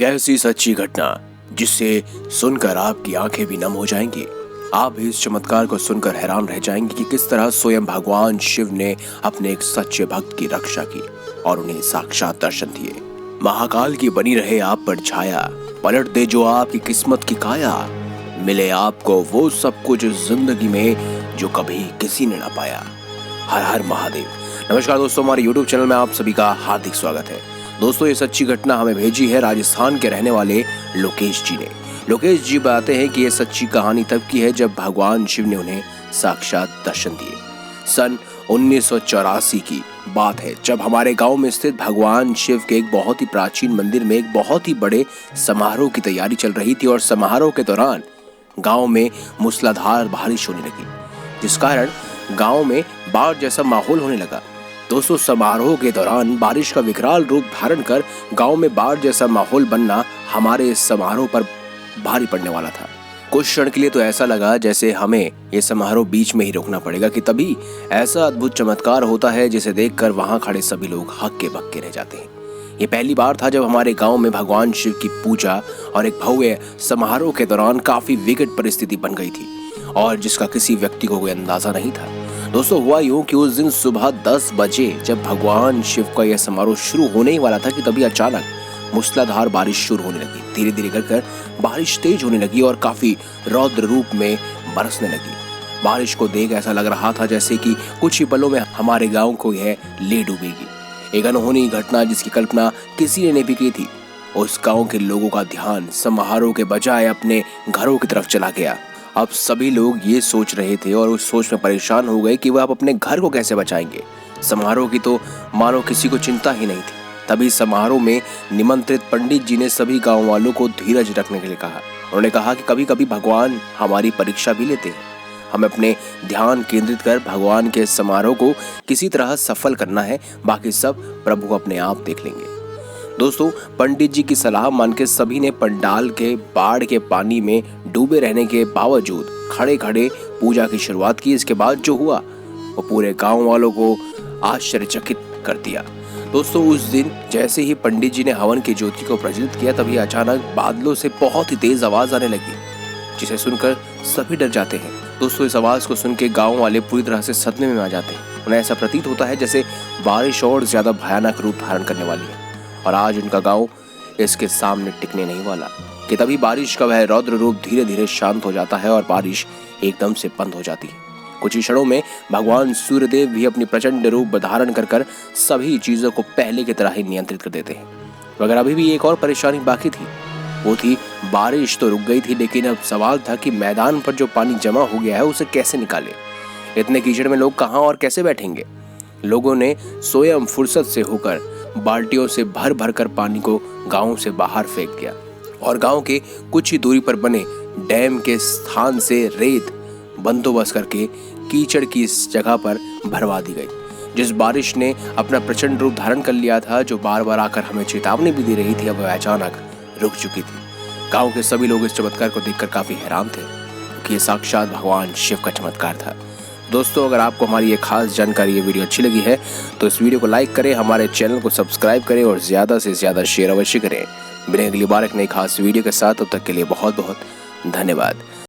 ऐसी सच्ची घटना जिसे सुनकर आपकी आंखें भी नम हो जाएंगी। आप भी इस चमत्कार को सुनकर हैरान रह जाएंगे कि किस तरह स्वयं भगवान शिव ने अपने एक सच्चे भक्त की रक्षा की और उन्हें साक्षात दर्शन दिए। महाकाल की बनी रहे आप पर छाया, पलट दे जो आपकी किस्मत की काया, मिले आपको वो सब कुछ जिंदगी में जो कभी किसी ने ना पाया। हर हर महादेव। नमस्कार दोस्तों, हमारे YouTube चैनल में आप सभी का हार्दिक स्वागत है। दोस्तों, ये सच्ची घटना हमें भेजी है राजस्थान के रहने वाले लोकेश जी ने। लोकेश जी बताते हैं कि ये सच्ची कहानी तब की है जब भगवान शिव ने उन्हें साक्षात दर्शन दिए। सन 1984 की बात है, जब हमारे गांव में स्थित भगवान शिव के एक बहुत ही प्राचीन मंदिर में एक बहुत ही बड़े समारोह की तैयारी चल रही थी और समारोह के दौरान गांव में मूसलाधार बारिश होने लगी, जिस कारण गांव में बाढ़ जैसा माहौल होने लगा। दोस्तों, समारोह के दौरान बारिश का विकराल रूप धारण कर गांव में बाढ़ जैसा माहौल बनना हमारे इस समारोह पर भारी पड़ने वाला था। कुछ क्षण के लिए तो ऐसा लगा जैसे हमें ये समारोह बीच में ही रोकना पड़ेगा कि तभी ऐसा अद्भुत चमत्कार होता है जिसे देखकर वहां खड़े सभी लोग हक्के बक्के रह जाते हैं। ये पहली बार था जब हमारे गांव में भगवान शिव की पूजा और एक भव्य समारोह के दौरान काफी विकट परिस्थिति बन गई थी और जिसका किसी व्यक्ति को कोई अंदाजा नहीं था। दोस्तों, हुआ यूं कि उस दिन सुबह 10 बजे जब भगवान शिव का यह समारोह शुरू होने ही वाला था कि तभी अचानक मूसलाधार बारिश शुरू होने लगी। धीरे धीरे कर बारिश तेज होने लगी और काफी रौद्र रूप में बरसने लगी। बारिश को देख ऐसा लग रहा था जैसे कि कुछ ही पलों में हमारे गांव को यह ले डूबेगी। एक अनहोनी घटना जिसकी कल्पना किसी ने नहीं भी की थी। उस गांव के लोगों का ध्यान समारोह के बजाय अपने घरों की तरफ चला गया। अब सभी लोग ये सोच रहे थे और उस सोच में परेशान हो गए कि वह अब अपने घर को कैसे बचाएंगे। समारोह की तो मानो किसी को चिंता ही नहीं थी। तभी समारोह में निमंत्रित पंडित जी ने सभी गांव वालों को धीरज रखने के लिए कहा। उन्होंने कहा कि कभी कभी भगवान हमारी परीक्षा भी लेते हैं। हमें अपने ध्यान केंद्रित कर भगवान के समारोह को किसी तरह सफल करना है, बाकी सब प्रभु अपने आप देख लेंगे। दोस्तों, पंडित जी की सलाह मान के सभी ने पंडाल के बाढ़ के पानी में डूबे रहने के बावजूद खड़े खड़े पूजा की शुरुआत की। इसके बाद जो हुआ वो पूरे गांव वालों को आश्चर्यचकित कर दिया। दोस्तों, उस दिन जैसे ही पंडित जी ने हवन की ज्योति को प्रज्वलित किया तभी अचानक बादलों से बहुत ही तेज आवाज आने लगी, जिसे सुनकर सभी डर जाते हैं। दोस्तों, इस आवाज को सुन के गाँव वाले पूरी तरह से सदमे में आ जाते हैं। उन्हें ऐसा प्रतीत होता है जैसे बारिश और ज्यादा भयानक रूप धारण करने वाली है और आज उनका गांव इसके सामने टिकने नहीं वाला। कि तभी बारिश का वह रौद्र रूप धीरे धीरे शांत हो जाता है और बारिश एकदम से बंद हो जाती है। कुछ ही क्षणों में भगवान सूर्यदेव भी अपनी प्रचंड रूप धारण कर सभी चीजों को पहले की तरह ही नियंत्रित कर देते हैं। मगर अभी भी एक और परेशानी बाकी थी, वो थी बारिश तो रुक गई थी, लेकिन अब सवाल था कि मैदान पर जो पानी जमा हो गया है उसे कैसे निकाले। इतने कीचड़ में लोग कहाँ और कैसे बैठेंगे। लोगों ने स्वयं फुर्सत से होकर बाल्टियों से भर भर कर पानी को गांव से बाहर फेंक दिया और गांव के कुछ ही दूरी पर बने डैम के स्थान से रेत बंदोबस्त करके कीचड़ की इस जगह पर भरवा दी गई। जिस बारिश ने अपना प्रचंड रूप धारण कर लिया था, जो बार बार आकर हमें चेतावनी भी दे रही थी, अब वह अचानक रुक चुकी थी। गांव के सभी लोग इस चमत्कार को देखकर काफी हैरान थे क्योंकि ये साक्षात भगवान शिव का चमत्कार था। दोस्तों, अगर आपको हमारी ये खास जानकारी, ये वीडियो अच्छी लगी है तो इस वीडियो को लाइक करें, हमारे चैनल को सब्सक्राइब करें और ज़्यादा से ज़्यादा शेयर अवश्य करें। मिलेंगे अगली बार एक नई खास वीडियो के साथ, तब तक के लिए बहुत बहुत धन्यवाद।